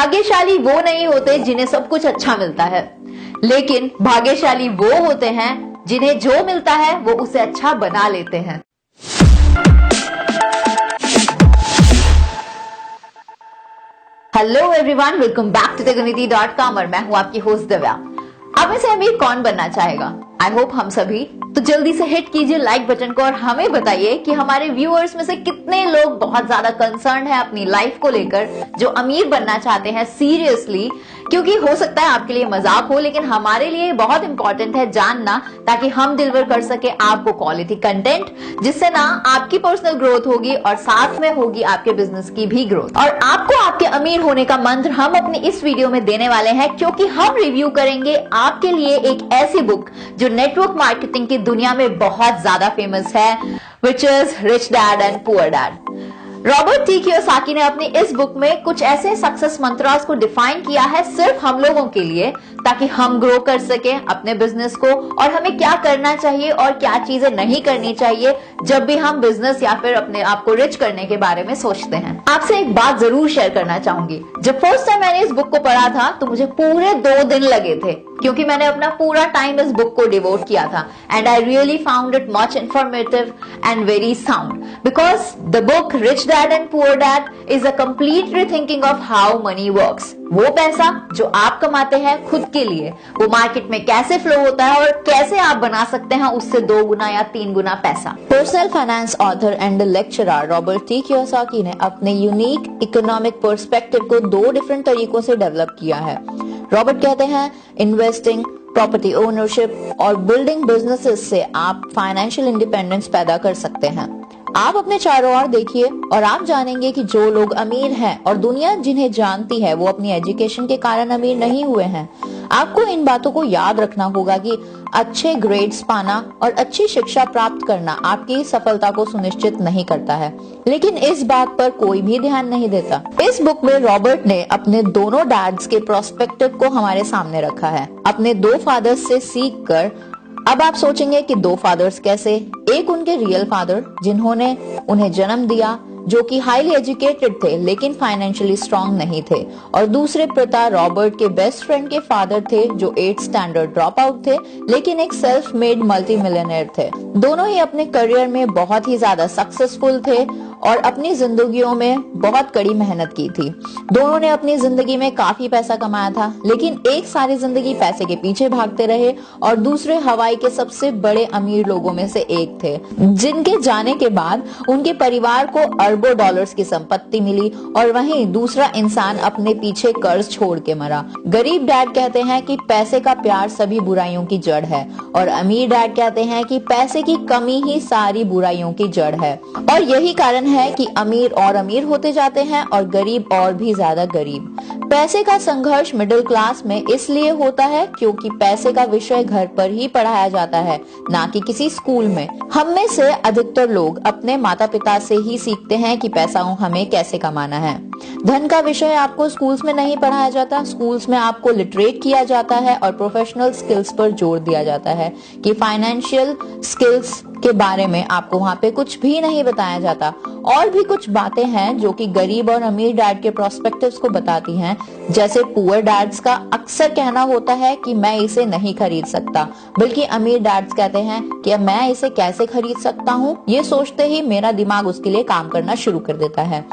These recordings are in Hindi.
भाग्यशाली वो नहीं होते जिन्हें सब कुछ अच्छा मिलता है, लेकिन भाग्यशाली वो होते हैं जिन्हें जो मिलता है वो उसे अच्छा बना लेते हैं। Hello everyone, welcome back to theguniti.com और मैं हूं आपकी होस्ट दिव्या। आप में से अमीर कौन बनना चाहेगा? आई होप हम सभी। तो जल्दी से हिट कीजिए लाइक बटन को और हमें बताइए कि हमारे व्यूअर्स में से कितने लोग बहुत ज्यादा कंसर्न है अपनी लाइफ को लेकर, जो अमीर बनना चाहते हैं सीरियसली। क्योंकि हो सकता है आपके लिए मजाक हो, लेकिन हमारे लिए बहुत इंपॉर्टेंट है जानना, ताकि हम डिलीवर कर सके आपको क्वालिटी कंटेंट, जिससे ना आपकी पर्सनल ग्रोथ होगी और साथ में होगी आपके बिजनेस की भी ग्रोथ। और आपको आपके अमीर होने का मंत्र हम अपनी इस वीडियो में देने वाले हैं, क्योंकि हम रिव्यू करेंगे आपके लिए एक ऐसी बुक जो नेटवर्क मार्केटिंग की दुनिया में बहुत ज्यादा फेमस है, which is rich dad and poor dad. Robert T Kiyosaki ने अपनी इस बुक में कुछ ऐसे सक्सेस मंत्रास को डिफाइन किया है सिर्फ हम लोगों के लिए, ताकि हम ग्रो कर सके अपने बिजनेस को, और हमें क्या करना चाहिए और क्या चीजें नहीं करनी चाहिए जब भी हम बिजनेस या फिर अपने आप को रिच करने के बारे में सोचते हैं। आपसे एक बात जरूर शेयर करना चाहूंगी। जब फर्स्ट टाइम मैंने इस बुक को पढ़ा था तो मुझे पूरे 2 दिन लगे थे, क्योंकि मैंने अपना पूरा टाइम इस बुक को डिवोट किया था। And I really found it much informative and very sound, because the book rich dad and poor dad is a complete rethinking of how many works. वो पैसा जो आप कमाते हैं खुद के लिए, वो मार्केट में कैसे फ्लो होता है और कैसे आप बना सकते हैं उससे 2 गुना या 3 गुना पैसा। Personal finance author and lecturer Robert T Kiyosaki ने अपने यूनिक इकोनॉमिक पर्सपेक्टिव को 2 डिफरेंट तरीकों से डेवलप किया है। रॉबर्ट कहते हैं इन्वेस्टिंग, प्रॉपर्टी ओनरशिप और बिल्डिंग बिजनेसेस से आप फाइनेंशियल इंडिपेंडेंस पैदा कर सकते हैं। आप अपने चारों ओर देखिए और आप जानेंगे कि जो लोग अमीर हैं और दुनिया जिन्हें जानती है, वो अपनी एजुकेशन के कारण अमीर नहीं हुए हैं। आपको इन बातों को याद रखना होगा कि अच्छे ग्रेड्स पाना और अच्छी शिक्षा प्राप्त करना आपकी सफलता को सुनिश्चित नहीं करता है, लेकिन इस बात पर कोई भी ध्यान नहीं देता। इस बुक में रॉबर्ट ने अपने दोनों डैड्स के प्रोस्पेक्टिव को हमारे सामने रखा है, अपने 2 फादर्स से सीख कर। अब आप सोचेंगे कि 2 फादर्स कैसे? एक उनके रियल फादर जिन्होंने उन्हें जन्म दिया, जो कि हाईली एजुकेटेड थे लेकिन फाइनेंशियली स्ट्रांग नहीं थे, और दूसरे पिता रॉबर्ट के बेस्ट फ्रेंड के फादर थे, जो 8th स्टैंडर्ड ड्रॉप आउट थे लेकिन एक सेल्फ मेड मल्टी मिलियनेयर थे। दोनों ही अपने करियर में बहुत ही ज्यादा सक्सेसफुल थे और अपनी जिंदगियों में बहुत कड़ी मेहनत की थी। दोनों ने अपनी जिंदगी में काफी पैसा कमाया था, लेकिन एक सारी जिंदगी पैसे के पीछे भागते रहे, और दूसरे हवाई के सबसे बड़े अमीर लोगों में से एक थे, जिनके जाने के बाद उनके परिवार को अरबों डॉलर्स की संपत्ति मिली, और वहीं दूसरा इंसान अपने पीछे कर्ज छोड़ के मरा। गरीब डैड कहते हैं कि पैसे का प्यार सभी बुराइयों की जड़ है, और अमीर डैड कहते हैं कि पैसे की कमी ही सारी बुराइयों की जड़ है। और यही कारण है कि अमीर और अमीर होते जाते हैं और गरीब और भी ज्यादा गरीब। पैसे का संघर्ष मिडिल क्लास में इसलिए होता है क्योंकि पैसे का विषय घर पर ही पढ़ाया जाता है, ना कि किसी स्कूल में। हम में से अधिकतर लोग अपने माता पिता से ही सीखते हैं कि पैसा हमें कैसे कमाना है। धन का विषय आपको स्कूल्स में नहीं पढ़ाया जाता। स्कूल्स में आपको लिटरेट किया जाता है और प्रोफेशनल स्किल्स पर जोर दिया जाता है, कि फाइनेंशियल स्किल्स के बारे में आपको वहाँ पे कुछ भी नहीं बताया जाता। और भी कुछ बातें हैं जो कि गरीब और अमीर डैड के प्रोस्पेक्टिव्स को बताती हैं, जैसे पुअर डैड्स का अक्सर कहना होता है कि मैं इसे नहीं खरीद सकता, बल्कि अमीर डैड्स कहते हैं कि मैं इसे कैसे खरीद सकता हूँ, ये सोचते ही मेरा दिमाग उसके लिए काम करना शुरू कर देता है।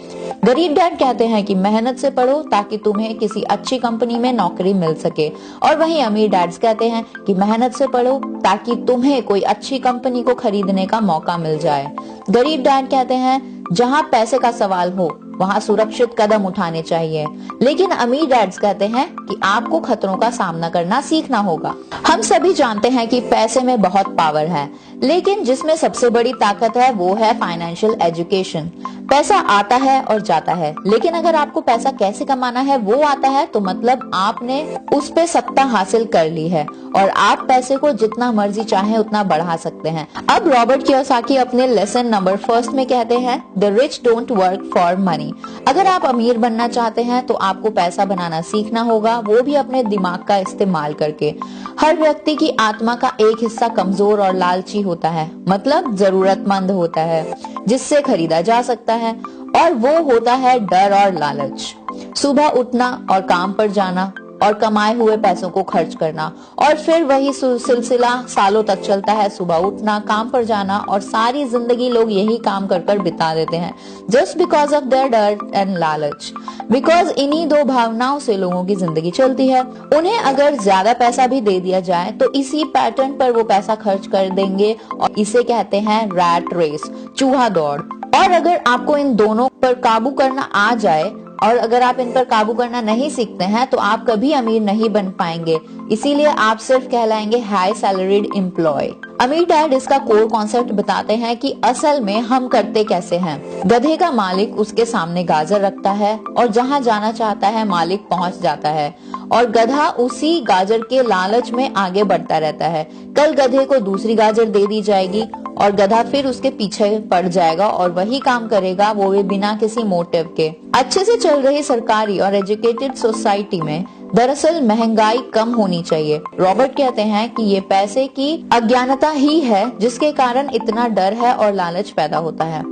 गरीब डैड कहते हैं कि मेहनत से पढ़ो ताकि तुम्हें किसी अच्छी कंपनी में नौकरी मिल सके, और वहीं अमीर डैड्स कहते हैं कि मेहनत से पढ़ो ताकि तुम्हें कोई अच्छी कंपनी को खरीदने का मौका मिल जाए। गरीब डैड कहते हैं जहाँ पैसे का सवाल हो वहाँ सुरक्षित कदम उठाने चाहिए, लेकिन अमीर डैड्स कहते हैं कि आपको खतरों का सामना करना सीखना होगा। हम सभी जानते हैं कि पैसे में बहुत पावर है, लेकिन जिसमें सबसे बड़ी ताकत है वो है फाइनेंशियल एजुकेशन। पैसा आता है और जाता है, लेकिन अगर आपको पैसा कैसे कमाना है वो आता है, तो मतलब आपने उस पे सत्ता हासिल कर ली है और आप पैसे को जितना मर्जी चाहे उतना बढ़ा सकते हैं। अब रॉबर्ट कियोसाकी अपने लेसन नंबर 1 में कहते हैं, the rich don't work for money. अगर आप अमीर बनना चाहते हैं तो आपको पैसा बनाना सीखना होगा, वो भी अपने दिमाग का इस्तेमाल करके। हर व्यक्ति की आत्मा का एक हिस्सा कमजोर और लालची होता है, मतलब जरूरतमंद होता है जिससे खरीदा जा सकता है, और वो होता है डर और लालच। सुबह उठना और काम पर जाना और कमाए हुए पैसों को खर्च करना, और फिर वही सिलसिला सालों तक चलता है। सुबह उठना, काम पर जाना, और सारी जिंदगी लोग यही काम कर कर बिता देते हैं, जस्ट बिकॉज ऑफ देयर डर एंड लालच। बिकॉज इन्हीं दो भावनाओं से लोगों की जिंदगी चलती है। उन्हें अगर ज्यादा पैसा भी दे दिया जाए तो इसी पैटर्न पर वो पैसा खर्च कर देंगे, और इसे कहते हैं रैट रेस, चूहा दौड़। और अगर आपको इन दोनों पर काबू करना आ जाए, और अगर आप इन पर काबू करना नहीं सीखते हैं, तो आप कभी अमीर नहीं बन पाएंगे। इसीलिए आप सिर्फ कहलाएंगे हाई सैलरीड एम्प्लॉय। अमीर डैड इसका कोर कॉन्सेप्ट बताते हैं कि असल में हम करते कैसे हैं। गधे का मालिक उसके सामने गाजर रखता है, और जहां जाना चाहता है मालिक पहुंच जाता है, और गधा उसी गाजर के लालच में आगे बढ़ता रहता है। कल गधे को दूसरी गाजर दे दी जाएगी और गधा फिर उसके पीछे पड़ जाएगा और वही काम करेगा, वो भी बिना किसी मोटिव के। अच्छे से चल रही सरकारी और एजुकेटेड सोसाइटी में दरअसल महंगाई कम होनी चाहिए। रॉबर्ट कहते हैं कि ये पैसे की अज्ञानता ही है जिसके कारण इतना डर है और लालच पैदा होता है।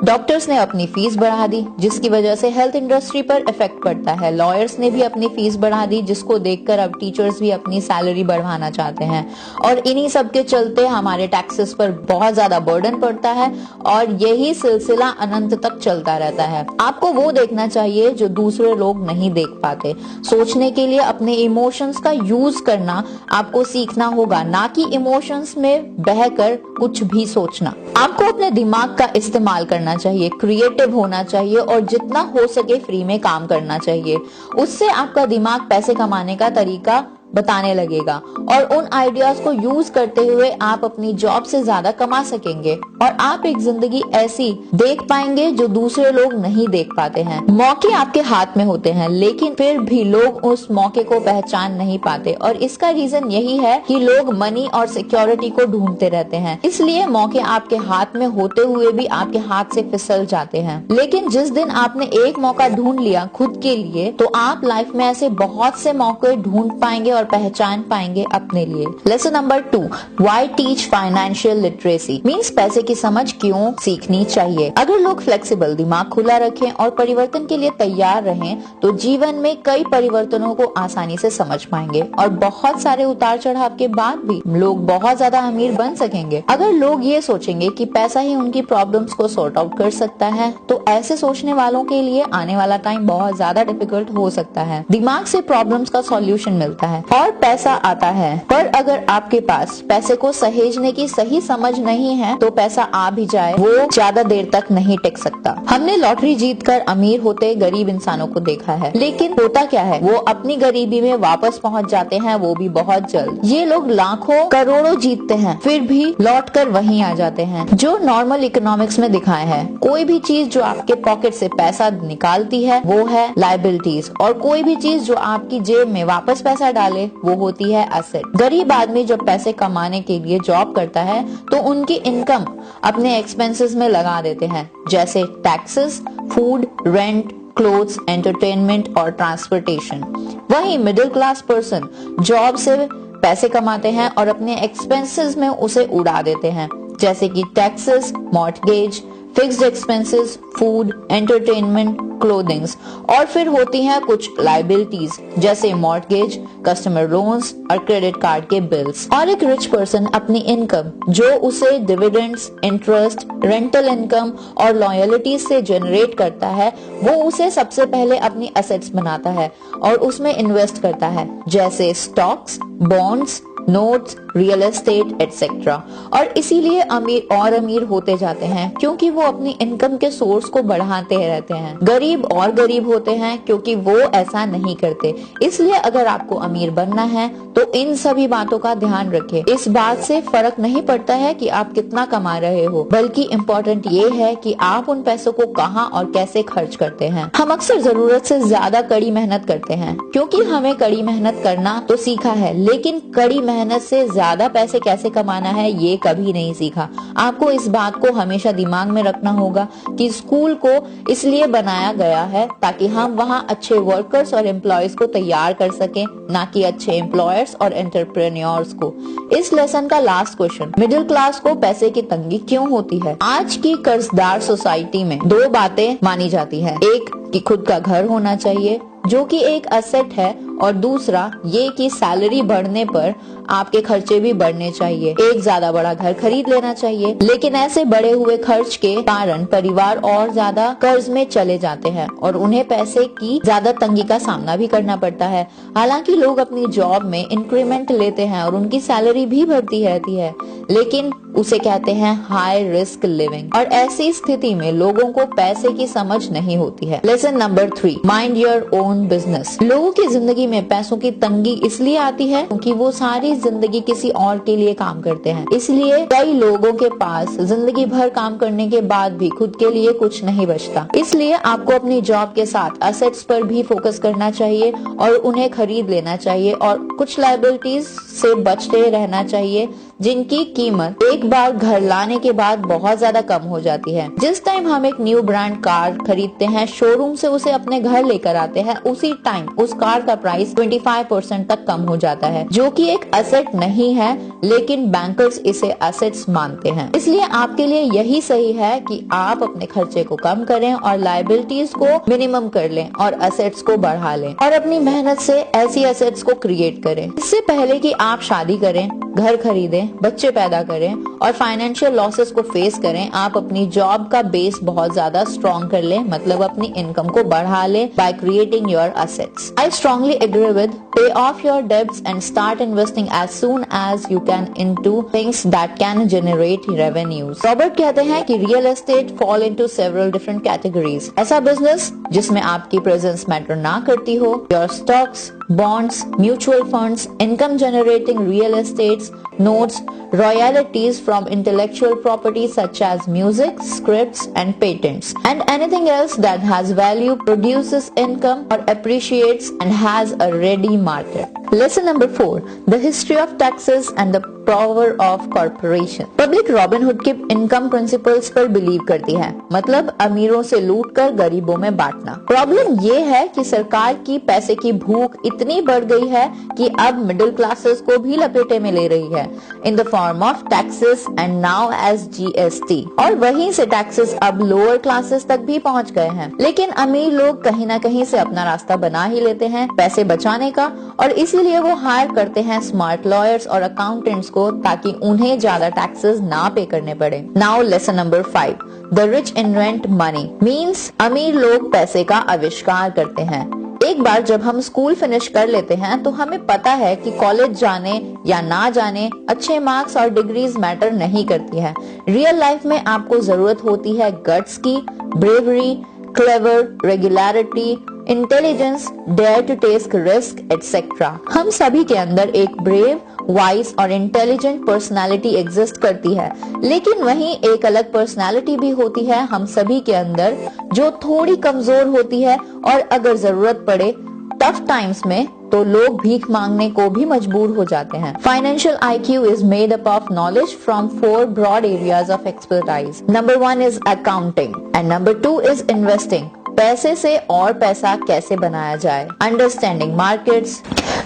डॉक्टर्स ने अपनी फीस बढ़ा दी, जिसकी वजह से हेल्थ इंडस्ट्री पर इफेक्ट पड़ता है। लॉयर्स ने भी अपनी फीस बढ़ा दी, जिसको देखकर अब टीचर्स भी अपनी सैलरी बढ़ाना चाहते हैं। और इन्हीं सब के चलते हमारे टैक्सेस पर बहुत ज्यादा बर्डन पड़ता है, और यही सिलसिला अनंत तक चलता रहता है। आपको वो देखना चाहिए जो दूसरे लोग नहीं देख पाते। सोचने के लिए अपने इमोशंस का यूज करना आपको सीखना होगा, ना कि इमोशंस में बहकर कुछ भी सोचना। आपको अपने दिमाग का इस्तेमाल करना चाहिए, क्रिएटिव होना चाहिए, और जितना हो सके फ्री में काम करना चाहिए। उससे आपका दिमाग पैसे कमाने का तरीका बताने लगेगा, और उन आइडियाज को यूज करते हुए आप अपनी जॉब से ज्यादा कमा सकेंगे, और आप एक जिंदगी ऐसी देख पाएंगे जो दूसरे लोग नहीं देख पाते हैं। मौके आपके हाथ में होते हैं, लेकिन फिर भी लोग उस मौके को पहचान नहीं पाते, और इसका रीजन यही है कि लोग मनी और सिक्योरिटी को ढूंढते रहते हैं। इसलिए मौके आपके हाथ में होते हुए भी आपके हाथ से फिसल जाते हैं। लेकिन जिस दिन आपने एक मौका ढूंढ लिया खुद के लिए, तो आप लाइफ में ऐसे बहुत से मौके ढूंढ पाएंगे और पहचान पाएंगे अपने लिए। Lesson number 2, why teach financial literacy, means पैसे की समझ क्यों सीखनी चाहिए। अगर लोग फ्लेक्सिबल, दिमाग खुला रखें और परिवर्तन के लिए तैयार रहें, तो जीवन में कई परिवर्तनों को आसानी से समझ पाएंगे, और बहुत सारे उतार चढ़ाव के बाद भी लोग बहुत ज्यादा अमीर बन सकेंगे। अगर लोग ये सोचेंगे कि पैसा ही उनकी प्रॉब्लम्स को सॉर्ट आउट कर सकता है, तो ऐसे सोचने वालों के लिए आने वाला टाइम बहुत ज्यादा डिफिकल्ट हो सकता है। दिमाग से प्रॉब्लम्स का सॉल्यूशन मिलता है और पैसा आता है, पर अगर आपके पास पैसे को सहेजने की सही समझ नहीं है, तो पैसा आ भी जाए वो ज्यादा देर तक नहीं टिक सकता। हमने लॉटरी जीतकर अमीर होते गरीब इंसानों को देखा है, लेकिन होता क्या है, वो अपनी गरीबी में वापस पहुंच जाते हैं, वो भी बहुत जल्द। ये लोग लाखों करोड़ों जीतते हैं, फिर भी लौट कर वहीं आ जाते हैं। जो नॉर्मल इकोनॉमिक्स में दिखाए है, कोई भी चीज जो आपके पॉकेट से पैसा निकालती है वो है लायबिलिटीज, और कोई भी चीज जो आपकी जेब में वापस पैसा डाले वो होती है एसेट। गरीब आदमी जब पैसे कमाने के लिए जॉब करता है, तो उनकी इनकम अपने एक्सपेंसेस में लगा देते हैं, जैसे taxes, food, rent, clothes, entertainment और ट्रांसपोर्टेशन। वहीं मिडिल क्लास पर्सन जॉब से पैसे कमाते हैं और अपने एक्सपेंसेस में उसे उड़ा देते हैं, जैसे कि taxes, mortgage, fixed expenses, food, entertainment, clothings, और फिर होती हैं कुछ लायबिलिटीज जैसे मॉर्टगेज, कस्टमर लोन्स और क्रेडिट कार्ड के बिल्स। और एक रिच पर्सन अपनी इनकम जो उसे डिविडेंड्स, इंटरेस्ट, रेंटल इनकम और लॉयल्टीज से जनरेट करता है, वो उसे सबसे पहले अपनी एसेट्स बनाता है और उसमें इन्वेस्ट करता है, जैसे stocks, bonds, notes, real estate etcetera. और इसीलिए अमीर और अमीर होते जाते हैं, क्योंकि वो अपनी इनकम के सोर्स को बढ़ाते रहते हैं। गरीब और गरीब होते हैं क्योंकि वो ऐसा नहीं करते। इसलिए अगर आपको अमीर बनना है तो इन सभी बातों का ध्यान रखें। इस बात से फर्क नहीं पड़ता है कि आप कितना कमा रहे हो, बल्कि इम्पोर्टेंट ये है कि आप उन पैसों को कहाँ और कैसे खर्च करते हैं। हम अक्सर जरूरत से ज्यादा कड़ी मेहनत करते हैं, क्योंकि हमें कड़ी मेहनत करना तो सीखा है, लेकिन कड़ी मेहनत से ज्यादा ज्यादा पैसे कैसे कमाना है ये कभी नहीं सीखा। आपको इस बात को हमेशा दिमाग में रखना होगा कि स्कूल को इसलिए बनाया गया है ताकि हम वहाँ अच्छे वर्कर्स और एम्प्लॉयज को तैयार कर सकें, ना कि अच्छे एम्प्लॉयर्स और एंटरप्रेन्योर्स को। इस लेसन का लास्ट क्वेश्चन, मिडिल क्लास को पैसे की तंगी क्यों होती है? आज की कर्जदार सोसाइटी में दो बातें मानी जाती है, एक कि खुद का घर होना चाहिए जो कि एक असेट है, और दूसरा ये कि सैलरी बढ़ने पर आपके खर्चे भी बढ़ने चाहिए, एक ज्यादा बड़ा घर खरीद लेना चाहिए। लेकिन ऐसे बढ़े हुए खर्च के कारण परिवार और ज्यादा कर्ज में चले जाते हैं और उन्हें पैसे की ज्यादा तंगी का सामना भी करना पड़ता है। हालांकि लोग अपनी जॉब में इंक्रीमेंट लेते हैं और उनकी सैलरी भी बढ़ती रहती है, लेकिन उसे कहते हैं हाई रिस्क लिविंग, और ऐसी स्थिति में लोगों को पैसे की समझ नहीं होती है। Lesson number 3, mind your own business. लोगों की जिंदगी में पैसों की तंगी इसलिए आती है क्योंकि वो सारी जिंदगी किसी और के लिए काम करते हैं। इसलिए कई लोगों के पास जिंदगी भर काम करने के बाद भी खुद के लिए कुछ नहीं बचता। इसलिए आपको अपनी जॉब के साथ असेट्स पर भी फोकस करना चाहिए और उन्हें खरीद लेना चाहिए, और कुछ लायबिलिटीज से बचते रहना चाहिए जिनकी कीमत एक बार घर लाने के बाद बहुत ज्यादा कम हो जाती है। जिस टाइम हम एक न्यू ब्रांड कार खरीदते हैं, शोरूम से उसे अपने घर लेकर आते हैं, उसी टाइम उस कार का प्राइस 25% तक कम हो जाता है, जो कि एक असेट नहीं है, लेकिन बैंकर्स इसे असेट्स मानते हैं। इसलिए आपके लिए यही सही है कि आप अपने खर्चे को कम करें और लायबिलिटीज को मिनिमम कर लें और असेट्स को बढ़ा लें, और अपनी मेहनत से ऐसी असेट्स को क्रिएट करें। इससे पहले कि आप शादी करें, घर खरीदें, बच्चे पैदा करें और फाइनेंशियल लॉसेस को फेस करें, आप अपनी जॉब का बेस बहुत ज्यादा स्ट्रॉन्ग कर लें, मतलब अपनी इनकम को बढ़ा लें by creating your assets. I strongly agree with pay off your debts and start investing as soon as you can into things that can generate revenues. Robert कहते हैं कि real estate fall into several different categories. ऐसा बिजनेस जिसमें आपकी प्रेजेंस मैटर ना करती हो, your stocks, bonds, mutual funds, income generating real estates, notes, royalties from intellectual property such as music, scripts and patents, and anything else that has value, produces income or appreciates and has a ready market. Lesson number 4, the history of taxes and the power of corporation. Public Robinhood के इनकम प्रिंसिपल्स पर बिलीव करती है, मतलब अमीरों से लूट कर गरीबों में बांटना। प्रॉब्लम ये है कि सरकार की पैसे की भूख इतनी बढ़ गई है कि अब मिडिल क्लासेस को भी लपेटे में ले रही है in the form of taxes and now as GST, और वहीं से टैक्सेस अब लोअर क्लासेस तक भी पहुंच गए हैं। लेकिन अमीर लोग कहीं ना कहीं से अपना रास्ता बना ही लेते हैं पैसे बचाने का, और इसीलिए वो हायर करते हैं स्मार्ट लॉयर्स और अकाउंटेंट्स को ताकि उन्हें ज्यादा टैक्सेस ना पे करने पड़े। Now lesson number 5, the rich invent money, means अमीर लोग पैसे का आविष्कार करते हैं। एक बार जब हम स्कूल फिनिश कर लेते हैं तो हमें पता है कि कॉलेज जाने या ना जाने अच्छे मार्क्स और डिग्रीज मैटर नहीं करती है। रियल लाइफ में आपको जरूरत होती है गट्स की, bravery, clever, regularity, intelligence, dare to take risk etcetera. हम सभी के अंदर एक ब्रेव, वाइज और इंटेलिजेंट पर्सनालिटी एग्जिस्ट करती है, लेकिन वहीं एक अलग पर्सनालिटी भी होती है हम सभी के अंदर जो थोड़ी कमजोर होती है, और अगर जरूरत पड़े टफ टाइम्स में तो लोग भीख मांगने को भी मजबूर हो जाते हैं। Financial IQ is made up of knowledge from 4 broad areas of expertise. Number 1 is accounting and number 2 is investing. पैसे से और पैसा कैसे बनाया जाए, अंडरस्टैंडिंग मार्केट्स।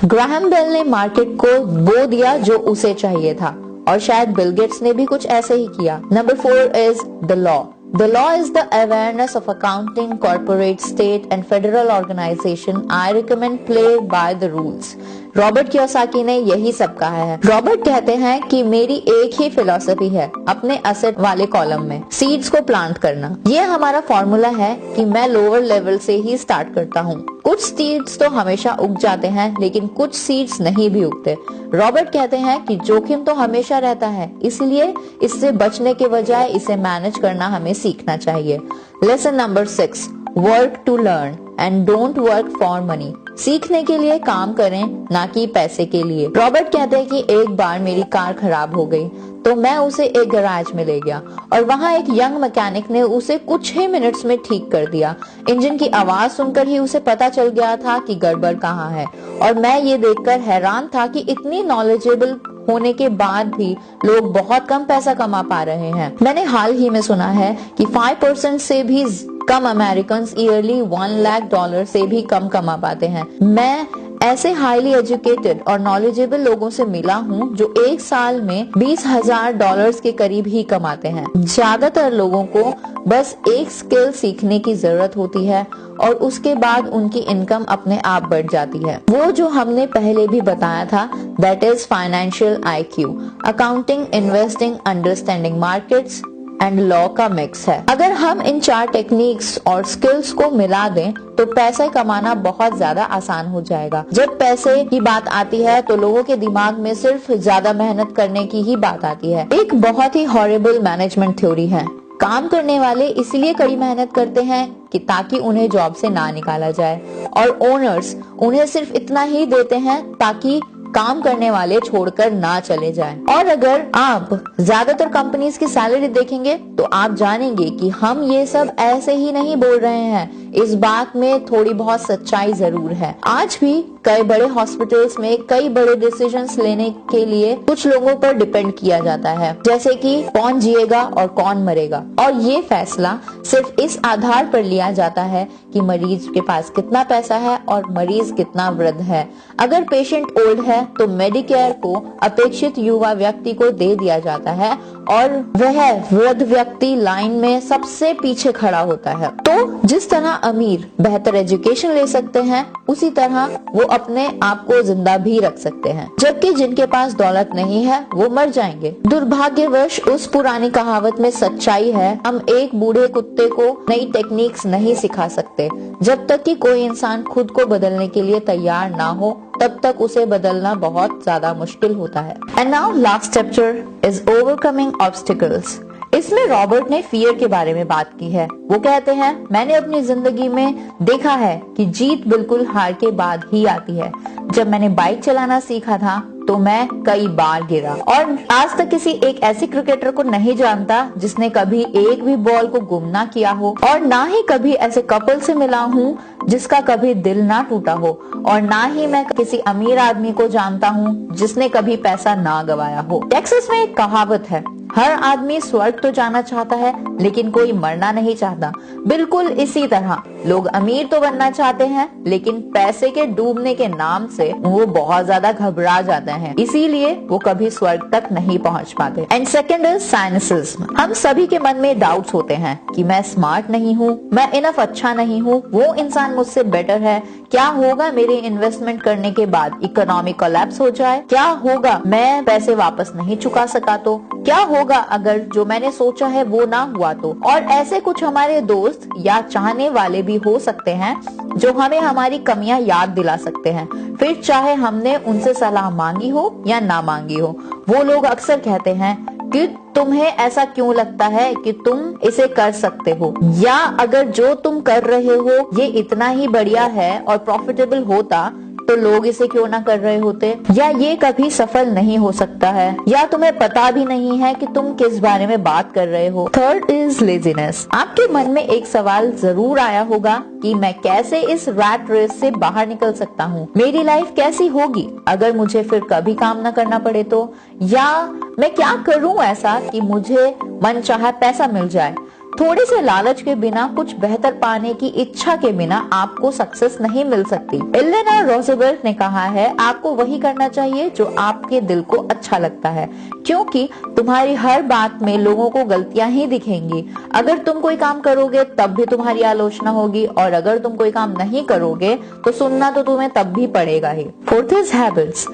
ग्राहम बेल ने मार्केट को वो दिया जो उसे चाहिए था, और शायद बिल गेट्स ने भी कुछ ऐसे ही किया। Number 4 is the law. The law is the awareness of accounting, corporate, state and federal organization. I recommend play by the rules. Robert Kiyosaki ने यही सब कहा है। रॉबर्ट कहते हैं कि मेरी एक ही फिलॉसफी है अपने असेट वाले कॉलम में, सीड्स को प्लांट करना। ये हमारा फॉर्मूला है कि मैं लोअर लेवल से ही स्टार्ट करता हूँ। कुछ सीड्स तो हमेशा उग जाते हैं, लेकिन कुछ सीड्स नहीं भी उगते। रॉबर्ट कहते हैं कि जोखिम तो हमेशा रहता है, इसलिए इससे बचने के बजाय इसे मैनेज करना हमें सीखना चाहिए। Lesson number 6, work to learn and don't work for money. सीखने के लिए काम करें, ना कि पैसे के लिए। रॉबर्ट कहते हैं कि एक बार मेरी कार खराब हो गई तो मैं उसे एक गैराज में ले गया और वहाँ एक यंग मैकेनिक ने उसे कुछ ही मिनट्स में ठीक कर दिया। इंजन की आवाज सुनकर ही उसे पता चल गया था कि गड़बड़ कहाँ है, और मैं ये देखकर हैरान था कि इतनी नॉलेजेबल होने के बाद भी लोग बहुत कम पैसा कमा पा रहे हैं। मैंने हाल ही में सुना है कि 5% से भी कम अमेरिकन ईयरली $1 लाख से भी कम कमा पाते हैं। मैं ऐसे हाईली एजुकेटेड और नॉलेजेबल लोगों से मिला हूँ जो एक साल में $20,000 के करीब ही कमाते हैं। ज्यादातर लोगों को बस एक स्किल सीखने की जरूरत होती है और उसके बाद उनकी इनकम अपने आप बढ़ जाती है। वो जो हमने पहले भी बताया था, that is financial IQ, accounting, investing, understanding markets and law का मिक्स है। अगर हम इन 4 टेक्निक्स और स्किल्स को मिला दें तो पैसे कमाना बहुत ज्यादा आसान हो जाएगा। जब पैसे की बात आती है तो लोगों के दिमाग में सिर्फ ज्यादा मेहनत करने की ही बात आती है। एक बहुत ही हॉरिबल मैनेजमेंट थ्योरी है। काम करने वाले इसलिए कड़ी मेहनत करते हैं कि ताकि उन्हें जॉब से ना निकाला जाए, और ओनर्स उन्हें सिर्फ इतना ही देते हैं ताकि काम करने वाले छोड़कर ना चले जाएं। और अगर आप ज्यादातर कंपनीज की सैलरी देखेंगे तो आप जानेंगे कि हम ये सब ऐसे ही नहीं बोल रहे हैं। इस बात में थोड़ी बहुत सच्चाई जरूर है। आज भी कई बड़े हॉस्पिटल्स में कई बड़े डिसीजंस लेने के लिए कुछ लोगों पर डिपेंड किया जाता है, जैसे कि कौन जिएगा और कौन मरेगा, और ये फैसला सिर्फ इस आधार पर लिया जाता है कि मरीज के पास कितना पैसा है और मरीज कितना वृद्ध है। अगर पेशेंट ओल्ड है तो मेडिकेयर को अपेक्षित युवा व्यक्ति को दे दिया जाता है और वह वृद्ध व्यक्ति लाइन में सबसे पीछे खड़ा होता है। तो जिस तरह अमीर बेहतर एजुकेशन ले सकते हैं, उसी तरह वो अपने आप को जिंदा भी रख सकते हैं, जबकि जिनके पास दौलत नहीं है वो मर जाएंगे। दुर्भाग्यवश उस पुरानी कहावत में सच्चाई है, हम एक बूढ़े कुत्ते को नई टेक्निक्स नहीं सिखा सकते। जब तक कि कोई इंसान खुद को बदलने के लिए तैयार ना हो, तब तक उसे बदलना बहुत ज्यादा मुश्किल होता है। And now last chapter is overcoming obstacles. इसमें रॉबर्ट ने फियर के बारे में बात की है। वो कहते हैं, मैंने अपनी जिंदगी में देखा है कि जीत बिल्कुल हार के बाद ही आती है। जब मैंने बाइक चलाना सीखा था तो मैं कई बार गिरा, और आज तक किसी एक ऐसे क्रिकेटर को नहीं जानता जिसने कभी एक भी बॉल को गुम ना किया हो, और ना ही कभी ऐसे कपल से मिला हूँ जिसका कभी दिल ना टूटा हो, और ना ही मैं किसी अमीर आदमी को जानता हूँ जिसने कभी पैसा ना गवाया हो। टेक्सास में एक कहावत है, हर आदमी स्वर्ग तो जाना चाहता है लेकिन कोई मरना नहीं चाहता। बिल्कुल इसी तरह लोग अमीर तो बनना चाहते हैं लेकिन पैसे के डूबने के नाम से वो बहुत ज्यादा घबरा जाते हैं, इसीलिए वो कभी स्वर्ग तक नहीं पहुंच पाते। And second is cynicism. हम सभी के मन में डाउट्स होते हैं कि मैं स्मार्ट नहीं हूँ, मैं इनफ अच्छा नहीं हूँ, वो इंसान मुझसे बेटर है, क्या होगा मेरे इन्वेस्टमेंट करने के बाद इकोनॉमिक कोलैप्स हो जाए, क्या होगा मैं पैसे वापस नहीं चुका सका तो, क्या होगा अगर जो मैंने सोचा है वो ना हुआ तो। और ऐसे कुछ हमारे दोस्त या चाहने वाले भी हो सकते हैं जो हमें हमारी कमियां याद दिला सकते हैं, फिर चाहे हमने उनसे सलाह मांगी हो या ना मांगी हो। वो लोग अक्सर कहते हैं कि तुम्हें ऐसा क्यों लगता है कि तुम इसे कर सकते हो, या अगर जो तुम कर रहे हो ये इतना ही बढ़िया है और प्रॉफिटेबल होता तो लोग इसे क्यों ना कर रहे होते, या ये कभी सफल नहीं हो सकता है, या तुम्हें पता भी नहीं है कि तुम किस बारे में बात कर रहे हो। Third is laziness. आपके मन में एक सवाल जरूर आया होगा कि मैं कैसे इस रैट रेस से बाहर निकल सकता हूँ, मेरी लाइफ कैसी होगी अगर मुझे फिर कभी काम न करना पड़े तो, या मैं क्या करूँ ऐसा कि मुझे मनचाहा पैसा मिल जाए। थोड़े से लालच के बिना, कुछ बेहतर पाने की इच्छा के बिना आपको सक्सेस नहीं मिल सकती। एलेनोर रूजवेल्ट ने कहा है, आपको वही करना चाहिए जो आपके दिल को अच्छा लगता है, क्योंकि तुम्हारी हर बात में लोगों को गलतियां ही दिखेंगी। अगर तुम कोई काम करोगे तब भी तुम्हारी आलोचना होगी, और अगर तुम कोई काम नहीं करोगे तो सुनना तो तुम्हें तब भी पड़ेगा ही। Fourth is habits.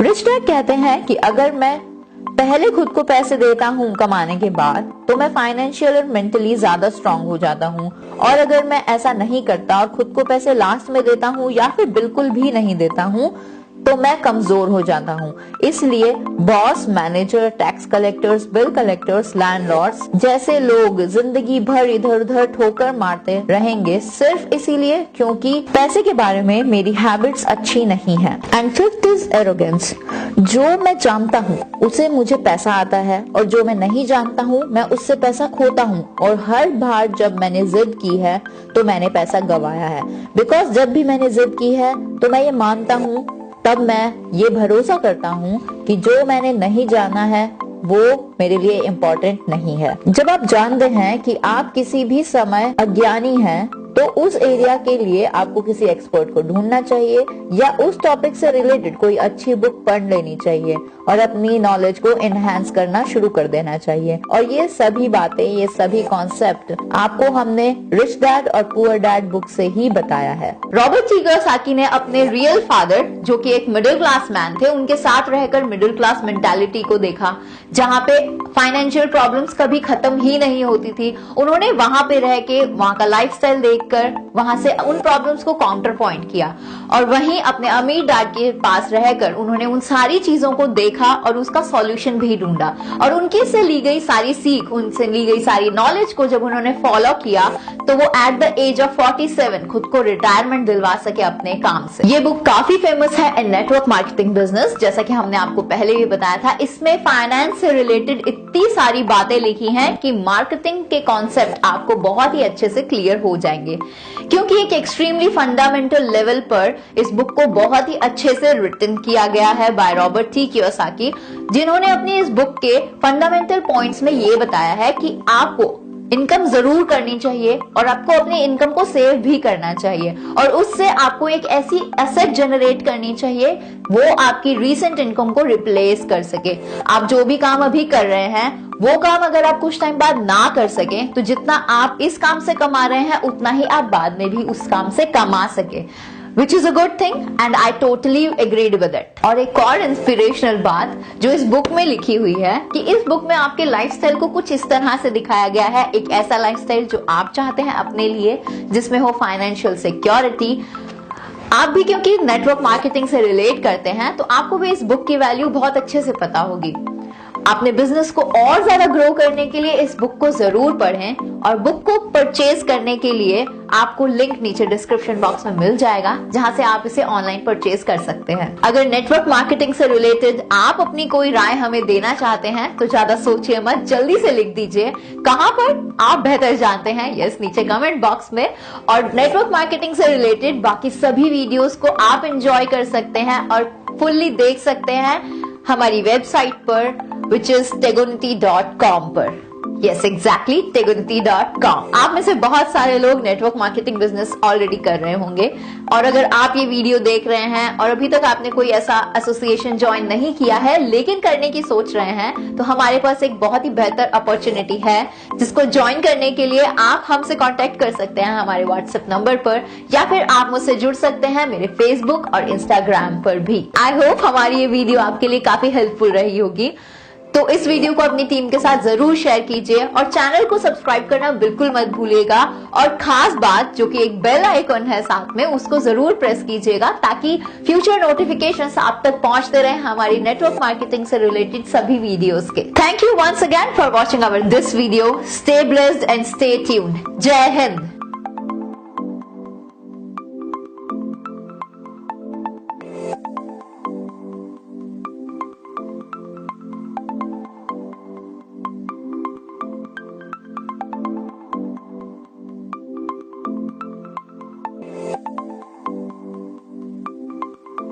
Rich dad कहते हैं कि अगर मैं पहले खुद को पैसे देता हूँ कमाने के बाद तो मैं फाइनेंशियल और मेंटली ज्यादा स्ट्रांग हो जाता हूँ, और अगर मैं ऐसा नहीं करता और खुद को पैसे लास्ट में देता हूँ या फिर बिल्कुल भी नहीं देता हूँ तो मैं कमजोर हो जाता हूँ। इसलिए boss, manager, tax collectors, bill collectors, landlords जैसे लोग जिंदगी भर इधर उधर ठोकर मारते रहेंगे सिर्फ इसीलिए क्योंकि पैसे के बारे में मेरी हैबिट्स अच्छी नहीं है। And fifth is arrogance. जो मैं जानता हूँ उसे मुझे पैसा आता है, और जो मैं नहीं जानता हूँ मैं उससे पैसा खोता हूँ, और हर बार जब मैंने जिद की है तो मैंने पैसा गवाया है। बिकॉज जब भी मैंने जिद की है तो मैं ये मानता हूँ तब मैं ये भरोसा करता हूँ कि जो मैंने नहीं जाना है वो मेरे लिए इम्पोर्टेंट नहीं है। जब आप जानते हैं कि आप किसी भी समय अज्ञानी हैं, तो उस एरिया के लिए आपको किसी एक्सपर्ट को ढूंढना चाहिए या उस टॉपिक से रिलेटेड कोई अच्छी बुक पढ़ लेनी चाहिए और अपनी नॉलेज को एनहांस करना शुरू कर देना चाहिए। और ये सभी बातें, ये सभी कॉन्सेप्ट आपको हमने रिच डैड और पुअर डैड बुक से ही बताया है। रॉबर्ट टी कियोसाकी ने अपने रियल फादर, जो कि एक मिडिल क्लास मैन थे, उनके साथ रहकर मिडिल क्लास मेंटालिटी को देखा, जहां पे फाइनेंशियल प्रॉब्लम्स कभी खत्म ही नहीं होती थी। उन्होंने वहां पे रह के वहां का लाइफस्टाइल देखकर वहां से उन प्रॉब्लम्स को काउंटर पॉइंट किया और वहीं अपने अमीर डैड के पास रहकर उन्होंने उन सारी चीजों को देखा और उसका सॉल्यूशन भी ढूंढा। और उनके से ली गई सारी सीख, उनसे ली गई सारी नॉलेज को जब उन्होंने फॉलो किया तो वो एट द एज ऑफ 47 खुद को रिटायरमेंट दिलवा सके अपने काम से। ये बुक काफी फेमस है इन नेटवर्क मार्केटिंग बिजनेस, जैसा कि हमने आपको पहले भी बताया था। इसमें फाइनेंस से रिलेटेड इतनी सारी बातें लिखी हैं कि मार्केटिंग के कॉन्सेप्ट आपको बहुत ही अच्छे से क्लियर हो जाएंगे, क्योंकि एक एक्सट्रीमली फंडामेंटल लेवल पर इस बुक को बहुत ही अच्छे से रिटन किया गया है बाय रॉबर्ट टी कियोसाकी, जिन्होंने अपनी इस बुक के फंडामेंटल पॉइंट्स में ये बताया है कि आपको इनकम जरूर करनी चाहिए और आपको अपनी इनकम को सेव भी करना चाहिए और उससे आपको एक ऐसी एसेट जनरेट करनी चाहिए वो आपकी रीसेंट इनकम को रिप्लेस कर सके। आप जो भी काम अभी कर रहे हैं वो काम अगर आप कुछ टाइम बाद ना कर सके तो जितना आप इस काम से कमा रहे हैं उतना ही आप बाद में भी उस काम से कमा सके, which is a good thing and I totally agreed with it। और एक और इंस्पिरेशनल बात जो इस बुक में लिखी हुई है कि इस बुक में आपके लाइफस्टाइल को कुछ इस तरह से दिखाया गया है, एक ऐसा लाइफस्टाइल जो आप चाहते हैं अपने लिए, जिसमें हो फाइनेंशियल सिक्योरिटी। आप भी क्योंकि नेटवर्क मार्केटिंग से रिलेट करते हैं तो आपको भी इस बुक की वैल्यू बहुत अच्छे से पता होगी। अपने बिजनेस को और ज्यादा ग्रो करने के लिए इस बुक को जरूर पढ़ें और बुक को परचेज करने के लिए आपको लिंक नीचे डिस्क्रिप्शन बॉक्स में मिल जाएगा, जहां से आप इसे ऑनलाइन परचेज कर सकते हैं। अगर नेटवर्क मार्केटिंग से रिलेटेड आप अपनी कोई राय हमें देना चाहते हैं तो ज्यादा सोचिए मत, जल्दी से लिख दीजिए कहां पर आप बेहतर जानते हैं, यस नीचे कमेंट बॉक्स में। और नेटवर्क मार्केटिंग से रिलेटेड बाकी सभी वीडियोस को आप एंजॉय कर सकते हैं और फुल्ली देख सकते हैं हमारी वेबसाइट पर, which is tegonity.com पर। Yes, exactly, tegonity.com। आप में से बहुत सारे लोग नेटवर्क मार्केटिंग बिजनेस ऑलरेडी कर रहे होंगे और अगर आप ये वीडियो देख रहे हैं और अभी तक आपने कोई ऐसा एसोसिएशन ज्वाइन नहीं किया है लेकिन करने की सोच रहे हैं, तो हमारे पास एक बहुत ही बेहतर अपॉर्चुनिटी है जिसको ज्वाइन करने के लिए आप हमसे कांटेक्ट कर सकते हैं हमारे व्हाट्सएप नंबर पर, या फिर आप मुझसे जुड़ सकते हैं मेरे फेसबुक और इंस्टाग्राम पर भी। आई होप हमारी ये वीडियो आपके लिए काफी हेल्पफुल रही होगी, तो इस वीडियो को अपनी टीम के साथ जरूर शेयर कीजिए और चैनल को सब्सक्राइब करना बिल्कुल मत भूलिएगा। और खास बात जो कि एक बेल आइकन है साथ में, उसको जरूर प्रेस कीजिएगा ताकि फ्यूचर नोटिफिकेशंस आप तक पहुंचते रहे हमारी नेटवर्क मार्केटिंग से रिलेटेड सभी वीडियोस के। Thank you once again for watching our this video. Stay blessed and stay tuned. जय हिंद।